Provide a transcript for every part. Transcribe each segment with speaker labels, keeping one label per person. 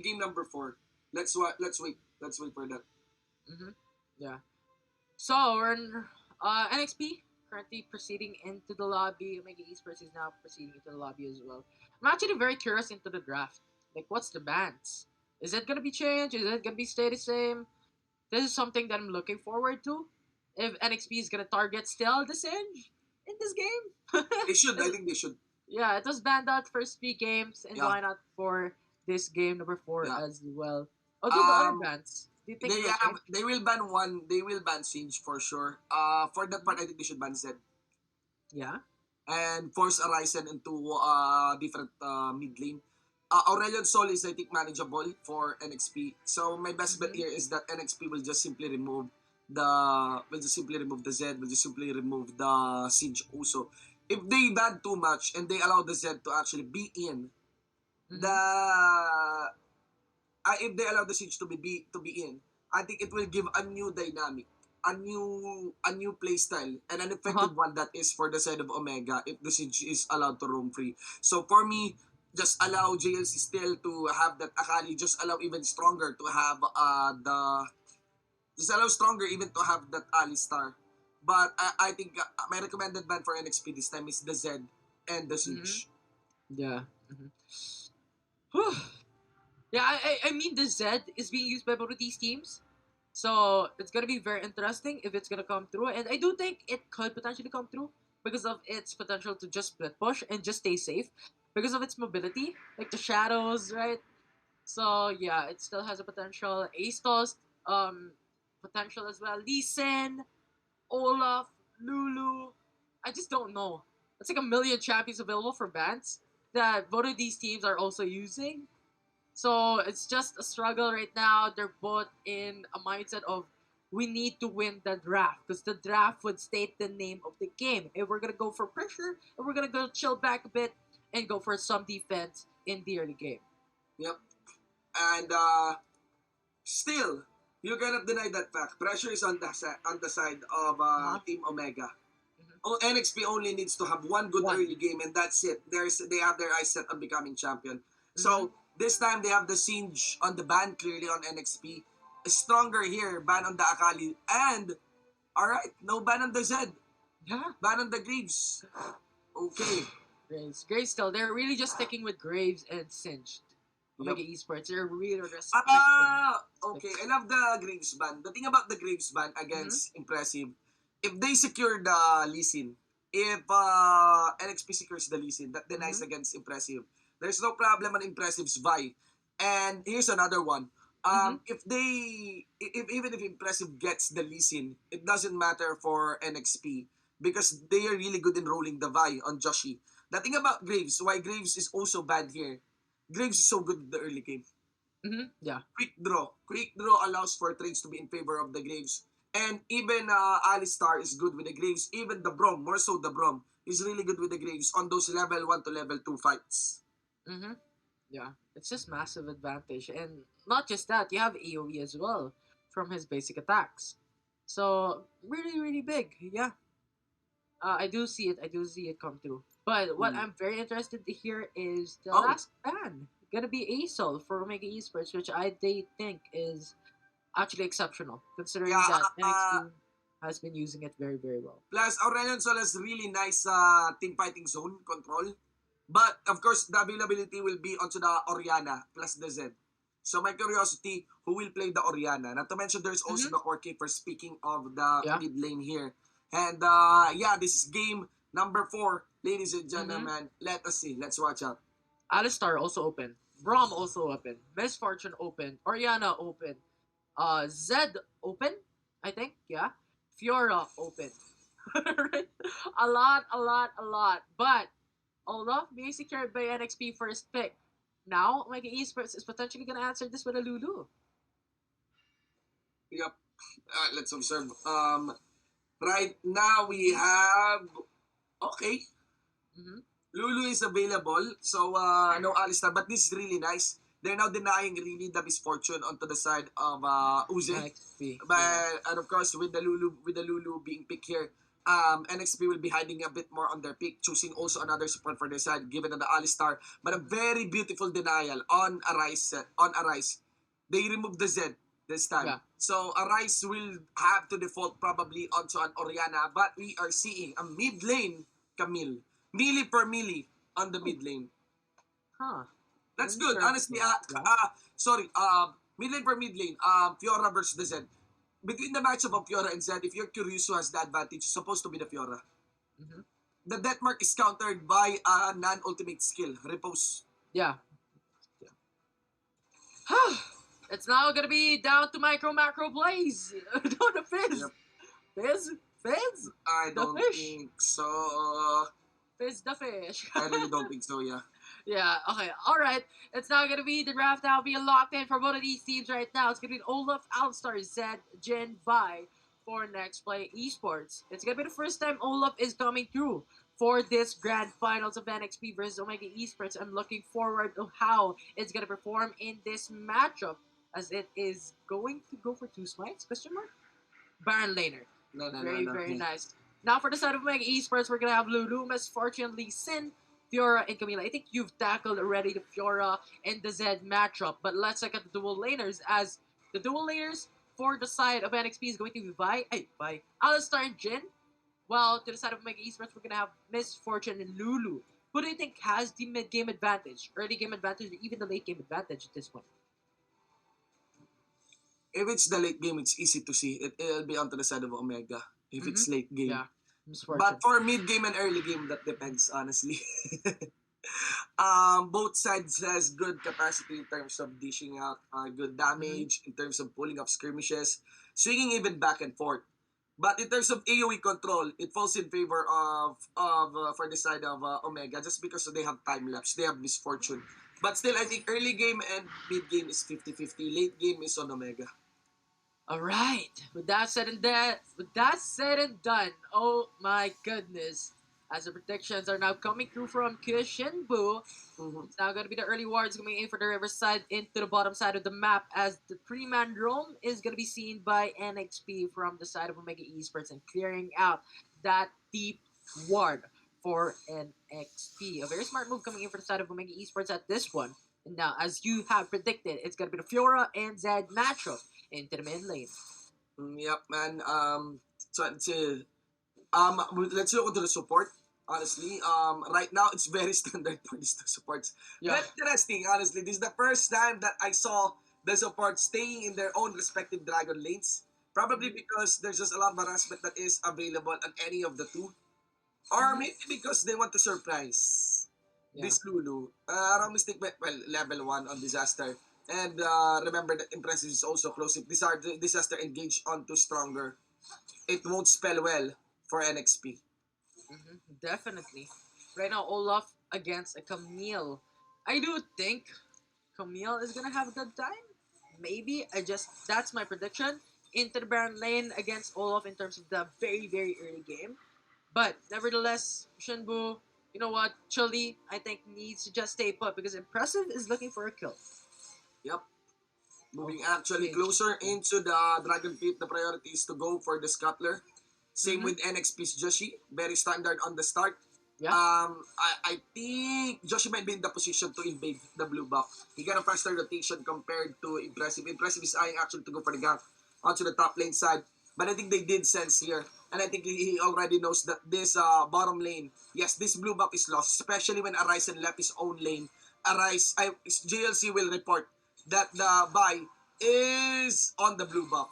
Speaker 1: be game number 4. Let's wait. Let's wait for that.
Speaker 2: Yeah. So we're in NXP currently proceeding into the lobby. Omega Esports is now proceeding into the lobby as well. I'm actually very curious into the draft. Like, what's the bans? Is it gonna be changed? Is it gonna be stay the same? This is something that I'm looking forward to. If NXP is gonna target still the Singe in this game.
Speaker 1: They should. I think they should.
Speaker 2: Yeah, it was banned out for 3 games, and
Speaker 1: Yeah.
Speaker 2: why not for this game number 4
Speaker 1: Yeah.
Speaker 2: as well? Although the other
Speaker 1: Um,
Speaker 2: bans, do you think it will change?
Speaker 1: they will ban one. They will ban Singe for sure. For that part, I think they should ban Zed
Speaker 2: Yeah.
Speaker 1: and force Arisen into different mid lane. Aurelion Sol is I think manageable for NXP. So my best bet
Speaker 2: Mm-hmm.
Speaker 1: here is that NXP will just simply remove the Zed, will just simply remove the Siege also. If they ban too much and they allow the Zed to actually be in the
Speaker 2: Mm-hmm.
Speaker 1: if they allow the Siege to be in, I think it will give a new dynamic, a new play style, and an
Speaker 2: Uh huh.
Speaker 1: effective one that is for the side of Omega if the Siege is allowed to roam free. So for me, just allow JLC still to have that Akali, just allow even stronger to have the just allow stronger even to have that Alistar. But I think my recommended ban for NXP this time is the Zed and the
Speaker 2: Mm-hmm.
Speaker 1: Siege.
Speaker 2: Yeah. Yeah, I mean the Z is being used by both of these teams. So it's gonna be very interesting if it's gonna come through. And I do think it could potentially come through because of its potential to just split push and just stay safe. Because of its mobility, like the shadows, right? So yeah, it still has a potential. Astos, potential as well. Lee Sin, Olaf, Lulu. I just don't know. It's like a million champions available for bans that both of these teams are also using. So it's just a struggle right now. They're both in a mindset of we need to win the draft because the draft would state the name of the game. If we're gonna go for pressure, if we're gonna go chill back a bit and go for some defense in the early game.
Speaker 1: Yep. And still, you cannot deny that fact. Pressure is on on the side of
Speaker 2: Uh-huh.
Speaker 1: Team Omega.
Speaker 2: Mm-hmm.
Speaker 1: Oh, NXP only needs to have one good
Speaker 2: One.
Speaker 1: early game, and that's it. They have their eyes set on becoming champion.
Speaker 2: Mm-hmm.
Speaker 1: So this time they have the Singe on the ban clearly on NXP. Stronger here, ban on the Akali, and all right, no ban on the Zed,
Speaker 2: Yeah.
Speaker 1: ban on the Greaves. Okay,
Speaker 2: Graves still. They're really just sticking with Graves and Singed.
Speaker 1: yep.
Speaker 2: Omega Esports. They're really respecting.
Speaker 1: Okay. I love the Graves ban. The thing about the Graves ban
Speaker 2: Mm-hmm.
Speaker 1: against Impressive, if they secure the Lee Sin, if NXP secures the Lee Sin, that denies
Speaker 2: Mm-hmm.
Speaker 1: against Impressive. There's no problem on Impressive's Vi. And here's another one.
Speaker 2: Mm-hmm.
Speaker 1: Even if Impressive gets the Lee Sin, it doesn't matter for NXP because they are really good in rolling the Vi on Joshi. The thing about Graves, why Graves is also bad here, Graves is so good in the early game.
Speaker 2: Mm-hmm. Yeah.
Speaker 1: Quick draw. Quick draw allows for trades to be in favor of the Graves. And even Alistar is good with the Graves. Even the Brom, more so the Brom, is really good with the Graves on those level 1 to level 2 fights.
Speaker 2: Mm-hmm. Yeah, it's just massive advantage, and not just that, you have AOE as well from his basic attacks. So really, really big. Yeah, I do see it. I do see it come through. But what
Speaker 1: Mm.
Speaker 2: I'm very interested to hear is the
Speaker 1: Oh,
Speaker 2: last ban gonna be ASOL for Omega Esports, which they think is actually exceptional, considering
Speaker 1: yeah.
Speaker 2: that NXT has been using it very, very well.
Speaker 1: Plus, Aurelion Sol has really nice team fighting zone control. But, of course, the availability will be onto the Oriana plus the Z. So, my curiosity, who will play the Oriana? Not to mention, there's also
Speaker 2: Mm-hmm.
Speaker 1: the core keeper speaking of the
Speaker 2: Yeah.
Speaker 1: mid lane here. And, yeah, this is game number 4. Ladies and
Speaker 2: Mm-hmm.
Speaker 1: gentlemen, let us see. Let's watch out.
Speaker 2: Alistar also open. Braum also open. Misfortune open. Oriana open. Zed open, I think, yeah. Fiora open. Right? A lot, a lot, a lot. But Olaf being secured by NXP first pick. Now, Omega Esports is potentially gonna answer this with a Lulu.
Speaker 1: Yep. Let's observe. Right now, we have... Okay.
Speaker 2: Mm-hmm.
Speaker 1: Lulu is available, so no Alistar, but this is really nice. They're now denying really the misfortune onto the side of Uze.
Speaker 2: NXP, yeah.
Speaker 1: But and of course with the Lulu being picked here, NXP will be hiding a bit more on their pick, choosing also another support for their side, given the Alistar. But a very beautiful denial on Arise. On Arise, they remove the Z this time.
Speaker 2: Yeah.
Speaker 1: So Arise will have to default probably onto an Oriana, but we are seeing a mid lane Camille. Milli per milli on the
Speaker 2: Oh,
Speaker 1: mid lane.
Speaker 2: huh.
Speaker 1: That's good. Honestly,
Speaker 2: Interesting. Yeah.
Speaker 1: sorry, mid lane per mid lane, Fiora versus the Z. Between the matchup of Fiora and Zed, if you're curious who has the advantage, it's supposed to be the Fiora.
Speaker 2: Mm-hmm.
Speaker 1: The death mark is countered by a non-ultimate skill, repose.
Speaker 2: Yeah. It's now gonna be down to micro macro plays. Don't the Fizz.
Speaker 1: Yep.
Speaker 2: Fizz? Fizz?
Speaker 1: I
Speaker 2: The
Speaker 1: don't
Speaker 2: fish?
Speaker 1: think so.
Speaker 2: Fizz the fish.
Speaker 1: I really don't think so, yeah.
Speaker 2: Yeah, okay, alright. It's now gonna be the draft now being locked in for both of these teams right now. It's gonna be Olaf, Alistar, Zed, Jin, Vi for Nexplay Esports. It's gonna be the first time Olaf is coming through for this grand finals of NXP versus Omega Esports. I'm looking forward to how it's gonna perform in this matchup as it is going to go for two smites, question mark? Baron Laner.
Speaker 1: No, no, no,
Speaker 2: Very,
Speaker 1: no.
Speaker 2: very
Speaker 1: Yeah.
Speaker 2: nice. Now for the side of Mega Esports, we're gonna have Lulu, Miss Fortune, Lee Sin, Fiora, and Camila. I think you've tackled already the Fiora and the Zed matchup, but let's check out the dual laners as the dual laners for the side of NXP is going to be Vi, Alistar and Jin. While to the side of Mega Esports, we're gonna have Miss Fortune and Lulu. Who do you think has the mid game advantage, early game advantage, or even the late game advantage at this point?
Speaker 1: If it's the late game, it's easy to see. It'll be onto the side of Omega if
Speaker 2: Mm-hmm.
Speaker 1: it's late game.
Speaker 2: Yeah, Miss Fortune.
Speaker 1: But for mid game and early game, that depends, honestly. Both sides has good capacity in terms of dishing out good
Speaker 2: Mm-hmm.
Speaker 1: damage, in terms of pulling up skirmishes, swinging even back and forth. But in terms of AoE control, it falls in favor of for the side of Omega just because they have time lapse, they have misfortune. But still, I think early game and mid game is 50-50. Late game is on Omega.
Speaker 2: All right. With that said and done, oh my goodness. As the predictions are now coming through from Kishinbu,
Speaker 1: Mm-hmm.
Speaker 2: it's now going to be the early wards coming in for the riverside into the bottom side of the map as the three-man roam is going to be seen by NXP from the side of Omega Esports and clearing out that deep ward for NXP. A very smart move coming in for the side of Omega Esports at this one. And now, as you have predicted, it's going to be the Fiora and Zed matchup into the mid lane.
Speaker 1: Yep, man. Let's look into the support. Honestly, right now it's very standard for these two supports.
Speaker 2: Yeah.
Speaker 1: Very interesting. Honestly, this is the first time that I saw the support staying in their own respective dragon lanes. Probably because there's just a lot of harassment that is available on any of the two, or
Speaker 2: Mhm.
Speaker 1: maybe because they want to surprise
Speaker 2: Yeah.
Speaker 1: this Lulu. Around mistake, well, level 1 on disaster. And remember that impressive is also close. If disaster engage onto stronger, it won't spell well for NXP.
Speaker 2: Definitely. Right now, Olaf against a Camille. I do think Camille is gonna have a good time. Maybe that's my prediction into the Baron lane against Olaf in terms of the very very early game. But nevertheless, Shinbu, you know what? Chili, I think needs to just stay put because Impressive is looking for a kill.
Speaker 1: Yep. Moving actually
Speaker 2: Okay.
Speaker 1: closer into the Dragon Pit, the priority is to go for the Scuttler. Same
Speaker 2: Mm-hmm.
Speaker 1: with NXP's Joshi. Very standard on the start.
Speaker 2: Yeah.
Speaker 1: I think Joshi might be in the position to invade the blue buff. He got a faster rotation compared to Impressive. Impressive is eyeing actually to go for the gank onto the top lane side. But I think they did sense here. And I think he already knows that this bottom lane, yes, this blue buff is lost. Especially when Arise left his own lane. JLC will report that the buy is on the blue buff.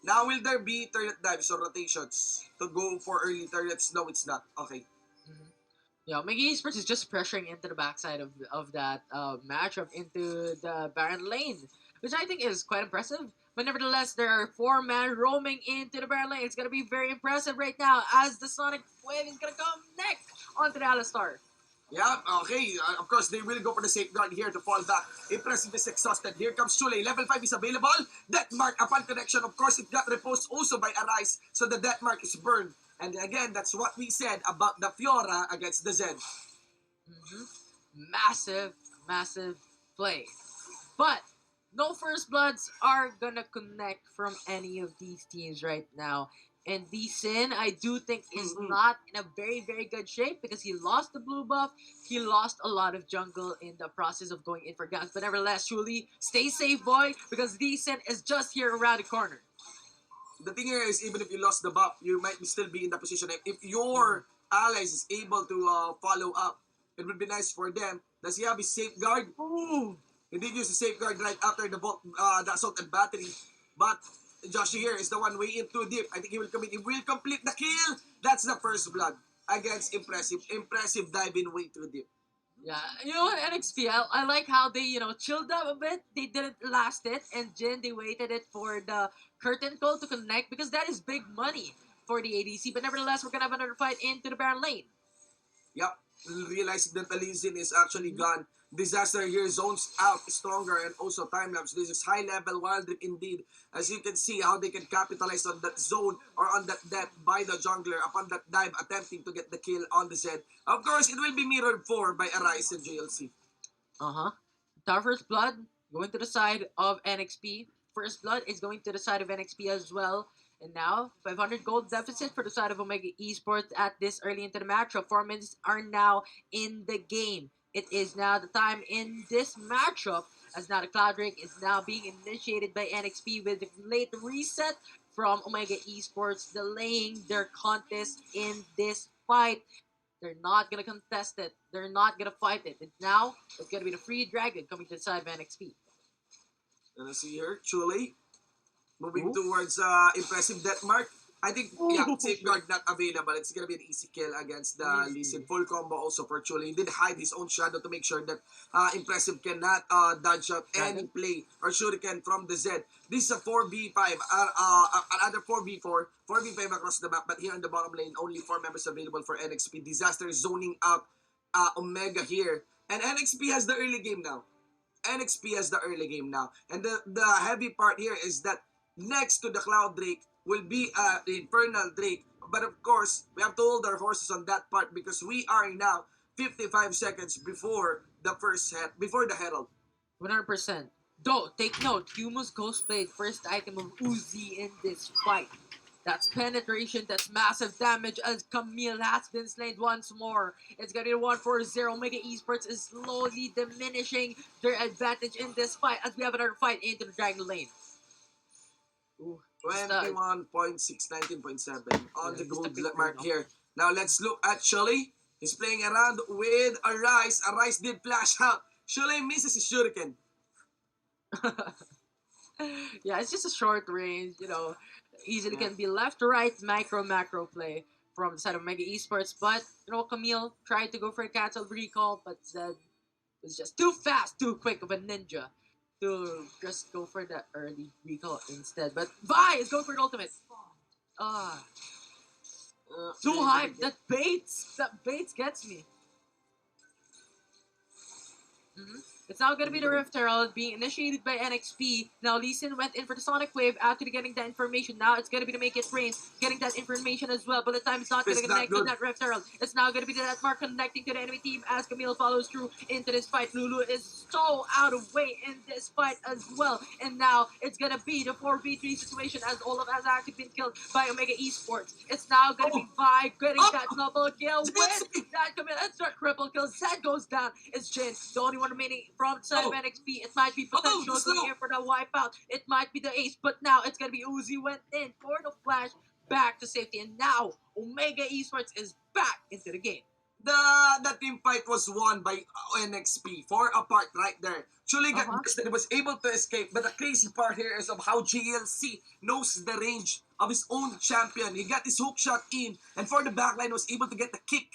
Speaker 1: Now, will there be turret dives or rotations to go for early turrets? No, it's not. Okay.
Speaker 2: Mm-hmm. Yeah, Miggy Esports is just pressuring into the backside of that matchup into the Baron lane, which I think is quite impressive. But nevertheless, there are four men roaming into the Baron lane. It's gonna be very impressive right now as the Sonic Wave is gonna come neck onto the Alistar.
Speaker 1: Yeah, okay. Of course, they will go for the safeguard here to fall back. Impressive is exhausted. Here comes Chule. Level 5 is available. Death Mark upon connection. Of course, it got reposed also by Arise. So the Death Mark is burned. And again, that's what we said about the Fiora against the Zen.
Speaker 2: Mm-hmm. Massive, massive play. But no first bloods are gonna connect from any of these teams right now. And Lee Sin, I do think, is
Speaker 1: Mm-mm.
Speaker 2: not in a very, very good shape because he lost the blue buff. He lost a lot of jungle in the process of going in for ganks. But nevertheless, truly, stay safe, boy, because Lee Sin is just here around the corner.
Speaker 1: The thing here is, even if you lost the buff, you might still be in the position. If
Speaker 2: Mhm.
Speaker 1: your allies is able to follow up, it would be nice for them. Does he have his safeguard?
Speaker 2: Ooh.
Speaker 1: He did use a safeguard right after the assault and battery. But Josh here is the one way in too deep. I think he will complete the kill. That's the first blood against impressive dive in way too deep.
Speaker 2: Yeah, you know what, NXP, I like how they, chilled up a bit. They didn't last it, and Jin, they waited it for the curtain call to connect because that is big money for the ADC. But nevertheless, we're gonna have another fight into the Baron lane.
Speaker 1: Yep, realizing that the Lee is actually
Speaker 2: Mm-hmm.
Speaker 1: gone. Disaster here zones out stronger and also time lapse. This is high level wild rip indeed. As you can see how they can capitalize on that zone or on that death by the jungler upon that dive attempting to get the kill on the Z. Of course, it will be mirrored for by Arise and JLC.
Speaker 2: Uh huh. Tower First Blood going to the side of NXP. First Blood is going to the side of NXP as well. And now, 500 gold deficit for the side of Omega Esports at this early into the matchup. 4 minutes are now in the game. It is now the time in this matchup as now the Cloud Drake is now being initiated by NXP with the late reset from Omega Esports, delaying their contest in this fight. They're not gonna contest it. They're not gonna fight it. And now it's gonna be the free dragon coming to the side of NXP.
Speaker 1: And I see here, Chule moving
Speaker 2: Ooh.
Speaker 1: towards impressive death mark. I think, yeah,
Speaker 2: Ooh.
Speaker 1: safeguard not available. It's gonna be an easy kill against the Lee Sin.
Speaker 2: Easy.
Speaker 1: Full combo also for Chule. He did hide his own shadow to make sure that impressive cannot dodge out any
Speaker 2: Dragon.
Speaker 1: play or shuriken from the Z. This is a 4v5, another 4v4, 4v5 across the map. But here in the bottom lane, only 4 members available for NXP. Disaster zoning out Omega here. And NXP has the early game now. NXP has the early game now. And the heavy part here is that next to the Cloud Drake will be the Infernal Drake. But of course, we have to hold our horses on that part because we are now 55 seconds before the first before the Herald.
Speaker 2: 100%. Though, take note, Humo's Ghostblade, first item of Uzi in this fight. That's penetration, that's massive damage as Camille has been slain once more. It's gonna be 1-4-0. Mega Esports is slowly diminishing their advantage in this fight as we have another fight into the Dragon Lane. Ooh, just
Speaker 1: 21.6, 19.7 on the
Speaker 2: just a
Speaker 1: gold
Speaker 2: quick turn
Speaker 1: mark
Speaker 2: off.
Speaker 1: here. Now let's look at Shully. He's playing around with Arise. Arise did flash out. Shully misses his shuriken.
Speaker 2: Yeah, it's just a short range, easily
Speaker 1: Yeah.
Speaker 2: can be left to right, micro, macro play from the side of Mega Esports. But, Camille tried to go for a cancel recall, but said was just too fast, too quick of a ninja to just go for the early recall instead. But Vi is going for the ultimate. Ah, too
Speaker 1: They're gonna
Speaker 2: hype.
Speaker 1: get
Speaker 2: That Bates gets me. Mhm. It's now going to be the
Speaker 1: they're
Speaker 2: Rift Herald being initiated by NXP. Now Lee Sin went in for the Sonic Wave after getting that information. Now it's going to be to make it rain, getting that information as well. But the time is not going
Speaker 1: it's
Speaker 2: to
Speaker 1: not
Speaker 2: connect to
Speaker 1: good.
Speaker 2: that Rift Herald. It's now going to be the Death Mark connecting to the enemy team as Camille follows through into this fight. Lulu is so out of way in this fight as well. And now it's going to be the 4v3 situation as Olaf has actually been killed by Omega Esports. It's now going to
Speaker 1: Oh,
Speaker 2: be Vi getting
Speaker 1: oh,
Speaker 2: that double kill with
Speaker 1: JLC!
Speaker 2: that Camille. Let's start triple kill. Zed goes down. It's Jin, the only one remaining from the side of
Speaker 1: Oh,
Speaker 2: NXP. It might be
Speaker 1: oh,
Speaker 2: potential
Speaker 1: the
Speaker 2: going
Speaker 1: slow!
Speaker 2: in for the wipeout. It might be the ace, but now it's gonna be Uzi went in for the flash back to safety, and now Omega Esports is back into the game.
Speaker 1: The team fight was won by NXP. Four apart right there. Chuli
Speaker 2: Uh
Speaker 1: got
Speaker 2: huh.
Speaker 1: bursted and was able to escape. But the crazy part here is of how GLC knows the range of his own champion. He got his hook shot in, and for the backline was able to get the kick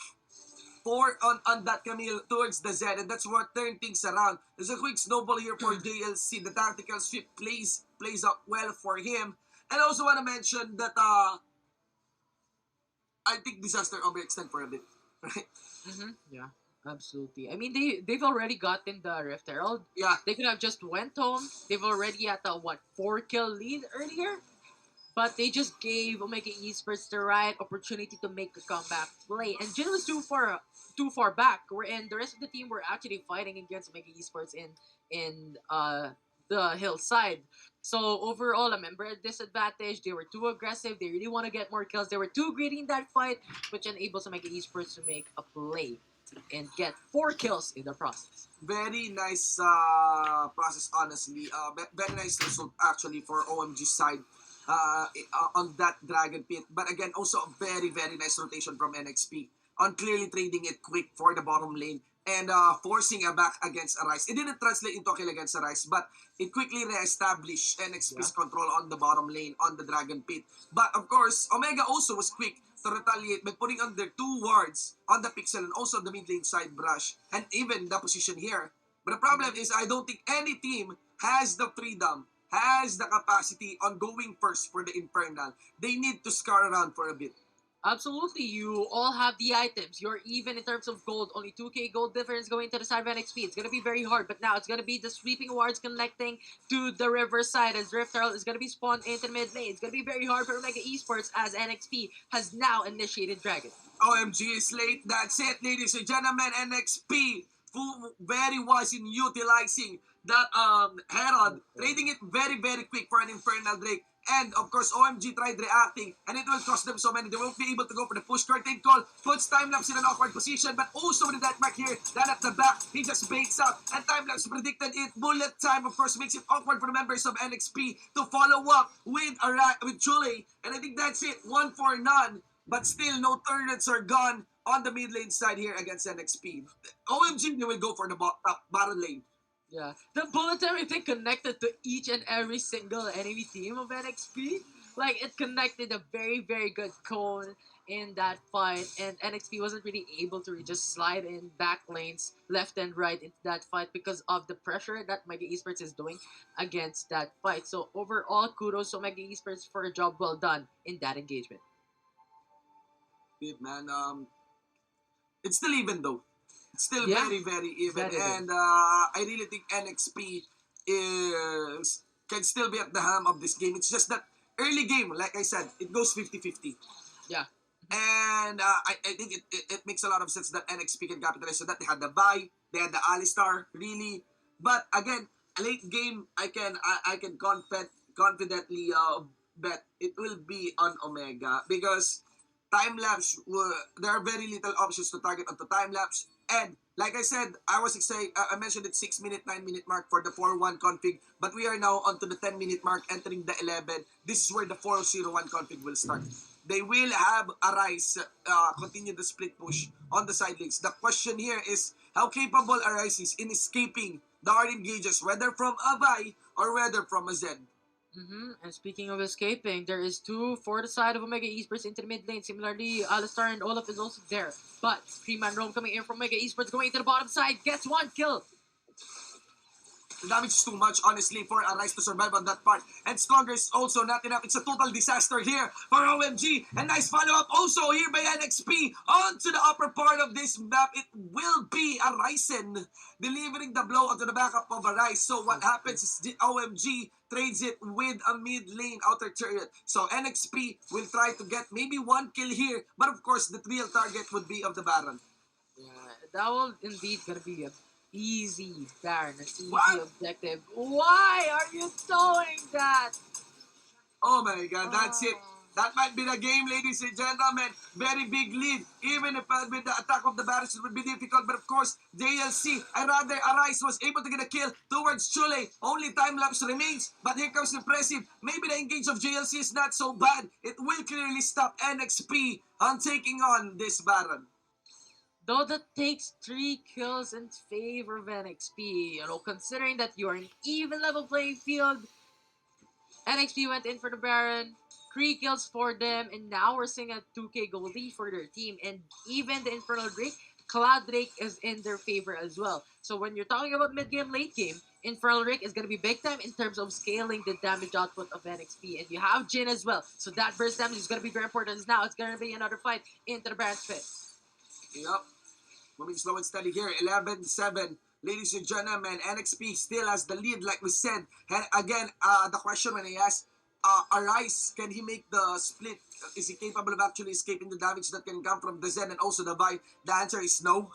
Speaker 1: for on that Camille towards the Z, and that's what turned things around. There's a quick snowball here for JLC. The tactical sweep plays out well for him. And I also want to mention that I think disaster overextend for a bit. Right?
Speaker 2: Yeah, absolutely. I mean, they've already gotten the Rift Herald.
Speaker 1: Yeah,
Speaker 2: They could have just went home. They've already had a 4 kill lead earlier. But they just gave Omega Esports the right opportunity to make a comeback play. And Jin was too far back. And the rest of the team were actually fighting against Omega Esports in the hillside. So overall, a member at disadvantage. They were too aggressive. They really want to get more kills. They were too greedy in that fight, which enables Omega Esports to make a play and get 4 kills in the process.
Speaker 1: Very nice process, honestly. Very nice result, actually, for OMG side on that Dragon Pit. But again, also a very, very nice rotation from NXP on clearly trading it quick for the bottom lane and forcing a back against Arise. It didn't translate into a kill against Arise, but it quickly re-established
Speaker 2: Yeah.
Speaker 1: NXP's control on the bottom lane on the Dragon Pit. But of course, Omega also was quick to retaliate by putting on their 2 wards on the pixel and also the mid lane side brush and even the position here. But the problem is I don't think any team has the freedom, has the capacity on going first for the Infernal. They need to scar around for a bit.
Speaker 2: Absolutely, you all have the items. You're even in terms of gold. Only 2k gold difference going to the side of NXP. It's gonna be very hard, but now it's gonna be the sweeping wards connecting to the river side as Rift Herald is gonna be spawned into the mid lane. It's gonna be very hard for Omega Esports as NXP has now initiated Dragon.
Speaker 1: OMG is late. That's it, ladies and gentlemen. NXP very wise in utilizing that Herald, trading it very, very quick for an Infernal Drake. And of course, OMG tried reacting, and it will cost them so many. They won't be able to go for the push curtain call. Puts Timelapse in an awkward position, but also with the death mark here. Then at the back, he just baits out, and Timelapse predicted it. Bullet time, of course, makes it awkward for the members of NXP to follow up with Chule. And I think that's it. 1 for none. But still, no turrets are gone on the mid lane side here against NXP. OMG, they will go for the bottom lane.
Speaker 2: Yeah, the bullet time I think connected to each and every single enemy team of NXP. Like it connected a very very good cone in that fight, and NXP wasn't really able to just slide in back lanes left and right into that fight because of the pressure that Mega Esports is doing against that fight. So overall, kudos to Mega Esports for a job well done in that engagement.
Speaker 1: Good man. It's still even though. It's still
Speaker 2: Yeah,
Speaker 1: very, very even.
Speaker 2: that is it.
Speaker 1: And I really think NXP is can still be at the helm of this game. It's just that early game, like I said, it goes 50-50.
Speaker 2: Yeah.
Speaker 1: And I think it makes a lot of sense that NXP can capitalize on that. They had the Vi, they had the Alistar, really. But again, late game, I can confidently bet it will be on Omega because time lapse. There are very little options to target onto time lapse. And like I said, I mentioned it 6 minute, 9 minute mark for the 4-1 config, but we are now onto the 10 minute mark, entering the 11. This is where the 4-0-1 config will start. They will have Arise continue the split push on the side lanes. The question here is how capable Arise is in escaping the hard engages, whether from a Vi or whether from a Zed.
Speaker 2: And speaking of escaping, there is two for the side of Omega Esports into the mid lane. Similarly, Alistar and Olaf is also there. But 3-man roam coming in from Omega Esports going to the bottom side. Gets 1 kill.
Speaker 1: The damage is too much, honestly, for Arise to survive on that part. And Stronger is also not enough. It's a total disaster here for OMG. And nice follow-up also here by NXP onto the upper part of this map. It will be Arisen delivering the blow onto the backup of Arise. So what happens is the OMG trades it with a mid lane outer turret. So NXP will try to get maybe 1 kill here. But of course, the real target would be of the Baron.
Speaker 2: Yeah, that will indeed gonna be a easy Baron, an easy
Speaker 1: What?
Speaker 2: objective. Why are you doing that?
Speaker 1: Oh my God, that's it.
Speaker 2: Oh.
Speaker 1: That might be the game, ladies and gentlemen. Very big lead. Even if with the attack of the barrage, it would be difficult. But of course, JLC, and rather Arise was able to get a kill towards Chule. Only time lapse remains. But here comes Impressive. Maybe the engage of JLC is not so bad. It will clearly stop NXP on taking on this Baron.
Speaker 2: Though that takes 3 kills in favor of NXP, considering that you are an even level playing field, NXP went in for the Baron, 3 kills for them, and now we're seeing a 2k goal lead for their team. And even the Infernal Drake, Cloud Drake is in their favor as well. So when you're talking about mid game, late game, Infernal Drake is going to be big time in terms of scaling the damage output of NXP. And you have Jin as well. So that burst damage is going to be very important. Now it's going to be another fight into the Baron's pit.
Speaker 1: Yep. Moving slow and steady here. 11-7. Ladies and gentlemen, NXP still has the lead, like we said. And again, the question when I asked, Arise, can he make the split? Is he capable of actually escaping the damage that can come from the Zen and also the Vi? The answer is no.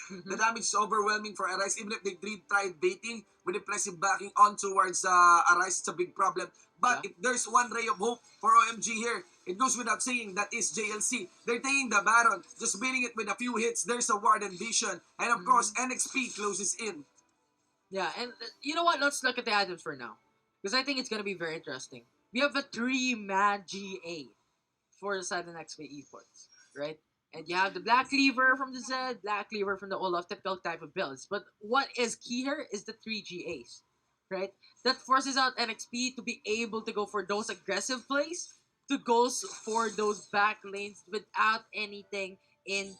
Speaker 1: The
Speaker 2: Mhm.
Speaker 1: damage is overwhelming for Arise. Even if they tried baiting with impressive backing on towards Arise, it's a big problem. But
Speaker 2: Yeah.
Speaker 1: if there's one ray of hope for OMG here, it goes without saying that is JLC. They're taking the Baron, just beating it with a few hits. There's a Ward and Vision. And of course,
Speaker 2: Mhm.
Speaker 1: NXP closes in.
Speaker 2: Yeah, and you know what? Let's look at the items for now, because I think it's gonna be very interesting. We have a three-man GA for the side of Nexplay Esports, right? And you have the Black Cleaver from the Z, Black Cleaver from the Olaf, typical type of builds. But what is key here is the three GAs, right? That forces out NXP to be able to go for those aggressive plays, to go for those back lanes without anything in,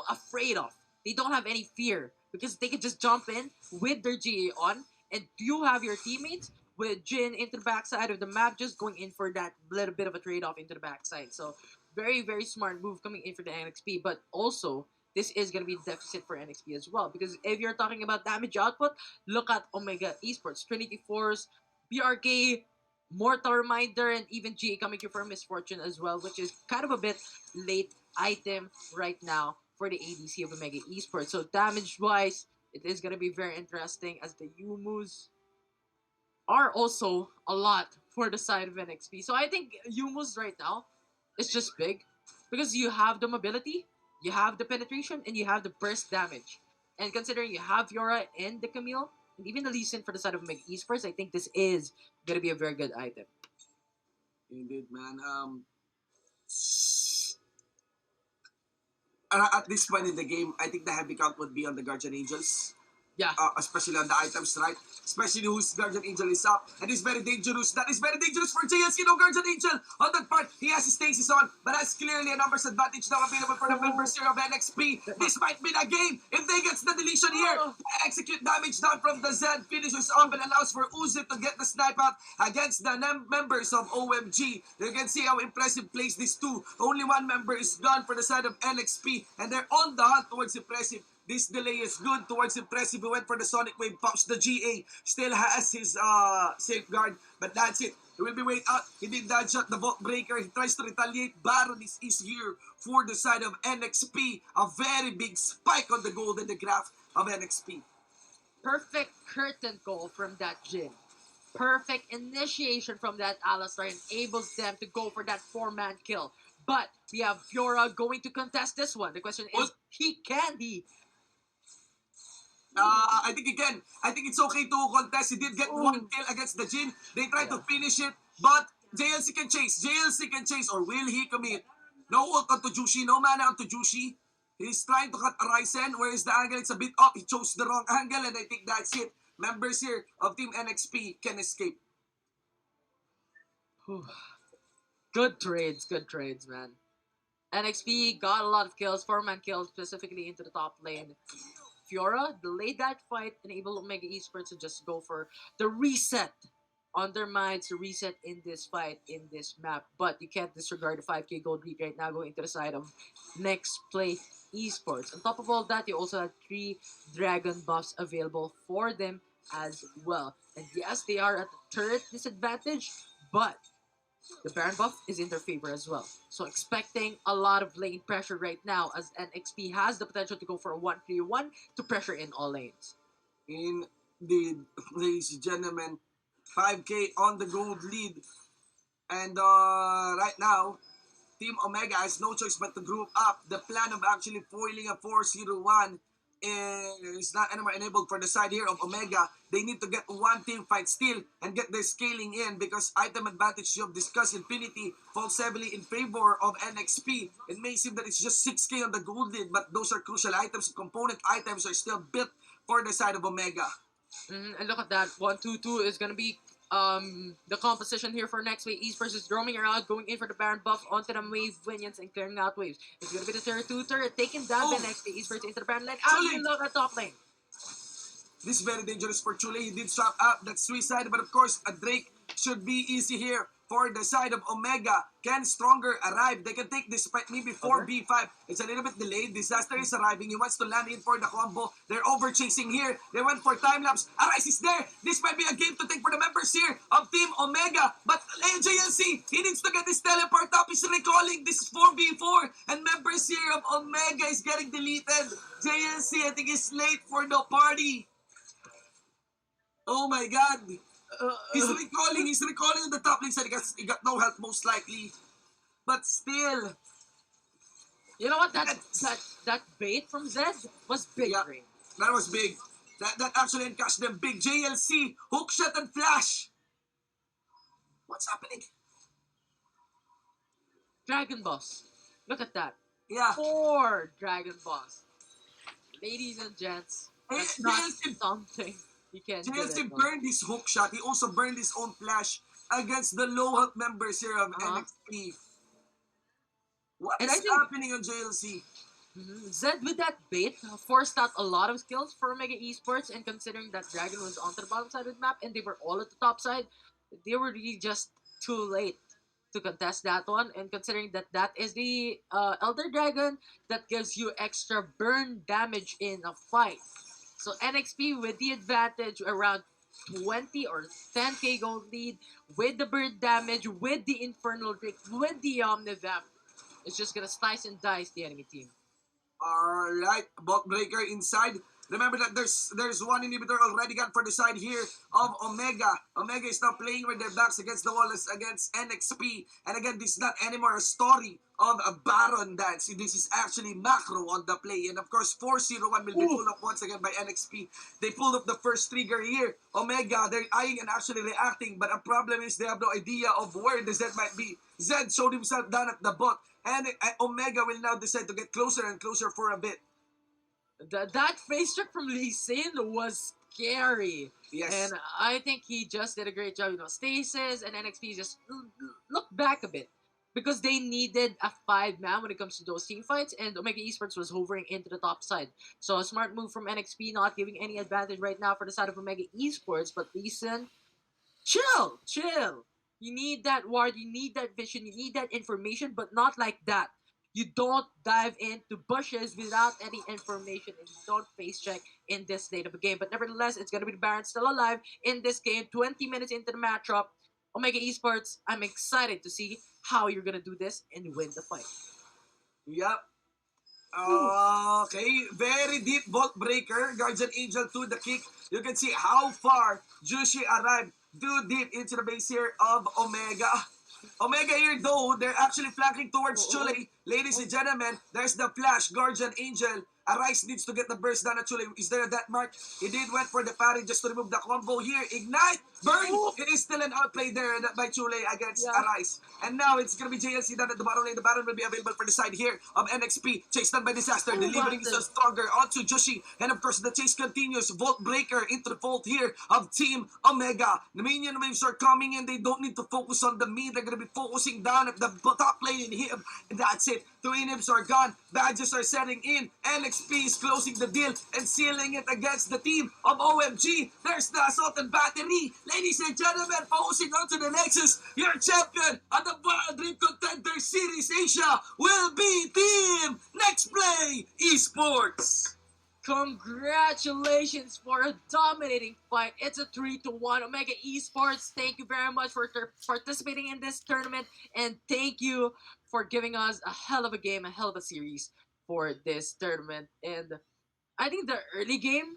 Speaker 2: afraid of. They don't have any fear because they can just jump in with their GA on, and you have your teammates with Jin into the backside of the map, just going in for that little bit of a trade off into the backside. So very, very smart move coming in for the NXP. But also, this is going to be a deficit for NXP as well. Because if you're talking about damage output, look at Omega Esports, Trinity Force, BRK, Mortal Reminder, and even GA coming here for Misfortune as well, which is kind of a bit late item right now for the ADC of Omega Esports. So damage wise, it is going to be very interesting as the Yumus are also a lot for the side of NXP. So I think Yumus right now is just big because you have the mobility, you have the penetration, and you have the burst damage. And considering you have Yora and the Camille, and even the Lee Sin for the side of Meg Esports, I think this is gonna be a very good item.
Speaker 1: Indeed, man. At this point in the game, I think the heavy count would be on the Guardian Angels.
Speaker 2: Yeah.
Speaker 1: Especially on the items, right? Especially whose Guardian Angel is up. And it's very dangerous. That is very dangerous for JLC. No Guardian Angel. On that part, he has his stasis on, but has clearly a numbers advantage now available for the members here of NXP. This might be the game. If they get the deletion here, execute damage down from the Z, finishes off and allows for Uzi to get the snipe out against the members of OMG. You can see how impressive plays these two. Only one member is gone for the side of NXP, and they're on the hunt towards impressive. This delay is good towards impressive. He went for the Sonic Wave, pops the GA. Still has his safeguard, but that's it. He will be wait out. He did that shot, the Vault Breaker. He tries to retaliate. Baron is here for the side of NXP. A very big spike on the gold in the graph of NXP.
Speaker 2: Perfect curtain call from that Jin. Perfect initiation from that Alistar enables them to go for that four-man kill. But we have Fiora going to contest this one. The question is, can he?
Speaker 1: I think again, I think it's okay to contest. He did get one kill against the Jin. They tried to finish it, but JLC can chase. JLC can chase, or will he commit? No ult onto Jushi, no mana onto Jushi. He's trying to cut Ryzen. Where is the angle? It's a bit off. He chose the wrong angle, and I think that's it. Members here of Team NXP can escape.
Speaker 2: Good trades, man. NXP got a lot of kills, four-man kills, specifically into the top lane. Fiora delayed that fight, enabled Omega Esports to just go for the reset on their minds, to reset in this fight, in this map. But you can't disregard the 5k gold lead right now going to the side of Nexplay Esports. On top of all that, you also have 3 dragon buffs available for them as well. And yes, they are at the turret disadvantage, but the Baron buff is in their favor as well. So expecting a lot of lane pressure right now as NXP has the potential to go for a 1-3-1 to pressure in all lanes.
Speaker 1: Indeed, ladies and gentlemen, 5K on the gold lead. And right now, Team Omega has no choice but to group up. The plan of actually foiling a 4-0-1 is not anymore enabled for the side here of Omega. They need to get one team fight still and get their scaling in because item advantage you have discussed Infinity falls heavily in favor of NXP. It may seem that it's just 6k on the gold lead, but those are crucial items. Component items are still built for the side of Omega.
Speaker 2: And look at that. 1-2-2 is going to be the composition here for next week. East versus roaming around, going in for the Baron buff onto the wave minions and clearing out waves. It's going to be the Terra 2 turret taken down by next week. East versus into the Baron lane. And we look at top lane.
Speaker 1: This is very dangerous for Chule. He did swap out that suicide, but of course, a Drake should be easy here for the side of Omega. Can Stronger arrive? They can take this fight maybe 4v5. It's a little bit delayed. Disaster is arriving. He wants to land in for the combo. They're over chasing here. They went for time lapse. Arise is there. This might be a game to take for the members here of Team Omega. But JLC, he needs to get this teleport up. He's recalling this is 4v4. And members here of Omega is getting deleted. JLC, I think, is late for the party. Oh my god.
Speaker 2: Uh,
Speaker 1: He's recalling on the top lane side. He got no health most likely. But still,
Speaker 2: you know what?
Speaker 1: that's,
Speaker 2: That bait from Zed was big
Speaker 1: yeah,
Speaker 2: brain.
Speaker 1: that was big. That actually encashed them big. JLC, hook shot and flash. What's happening?
Speaker 2: Dragon Boss. Look at that.
Speaker 1: Yeah.
Speaker 2: 4 Dragon Boss. Ladies and gents, that's not
Speaker 1: JLC,
Speaker 2: something you can get
Speaker 1: JLC
Speaker 2: it on.
Speaker 1: burned his hook shot. He also burned his own flash against the low health members here of
Speaker 2: Uh-huh.
Speaker 1: NXT. What
Speaker 2: And I
Speaker 1: is
Speaker 2: think
Speaker 1: happening on JLC?
Speaker 2: Zed with that bait forced out a lot of skills for Omega Esports, and considering that Dragon was onto the bottom side of the map and they were all at the top side, they were really just too late to contest that one. And considering that that is the Elder Dragon that gives you extra burn damage in a fight. So NXP with the advantage around 20 or 10k gold lead with the bird damage, with the Infernal Drake, with the Omnivamp. It's just gonna slice and dice the enemy team.
Speaker 1: Alright, Bulk Breaker inside. Remember that there's one inhibitor already gone for the side here of Omega. Omega is now playing with their backs against the wall against NXP. And again, this is not anymore a story of a Baron dance. This is actually macro on the play. And of course, 401 will be pulled up once again by NXP. They pulled up the first trigger here. Omega, they're eyeing and actually reacting. But the problem is they have no idea of where the Zed might be. Zed showed himself down at the bot. And Omega will now decide to get closer and closer for a bit.
Speaker 2: That face check from Lee Sin was scary.
Speaker 1: Yes.
Speaker 2: And I think he just did a great job. Stasis and NXP just look back a bit. Because they needed a 5-man when it comes to those team fights, and Omega Esports was hovering into the top side. So a smart move from NXP, not giving any advantage right now for the side of Omega Esports, but Lee Sin, chill. You need that ward, you need that vision, you need that information, but not like that. You don't dive into bushes without any information, and you don't face check in this state of a game. But nevertheless, it's gonna be the Baron still alive in this game. 20 minutes into the matchup, Omega Esports, I'm excited to see how you're gonna do this and win the fight.
Speaker 1: Yep. Okay, very deep Vault Breaker. Guardian Angel to the kick. You can see how far Jushi arrived too deep into the base here of Omega. Omega here though, they're actually flanking towards Chule. Ladies and gentlemen, there's the flash. Guardian Angel. Arise needs to get the burst down at Chule. Is there a death mark? He did went for the parry just to remove the combo here. Ignite! Burn! It is still an outplay there by Chule against Arise. And now it's gonna be JLC down at the bottom lane. The Baron will be available for the side here of NXP. Chase done by Disaster. Delivering is stronger onto Joshi. And of course the chase continues. Vault Breaker into the vault here of Team Omega. The minion waves are coming in. They don't need to focus on the mid. They're gonna be focusing down at the top lane in him. And that's it. 2 inhibs are gone. Badges are setting in. NXP is closing the deal and sealing it against the team of OMG. There's the assault and battery. Ladies and gentlemen, focusing onto the Nexus. Your champion at the World Dream Contender Series Asia will be Team Nexplay Esports.
Speaker 2: Congratulations for a dominating fight. It's a 3-1. Omega Esports, thank you very much for participating in this tournament, and thank you for giving us a hell of a game, a hell of a series for this tournament. And I think the early game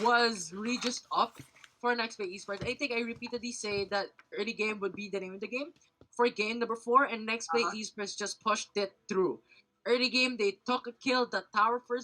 Speaker 2: was really just up for Nexplay Esports. I think I repeatedly say that early game would be the name of the game for game number 4, and Nexplay Esports just pushed it through. Early game, they took a kill, the tower first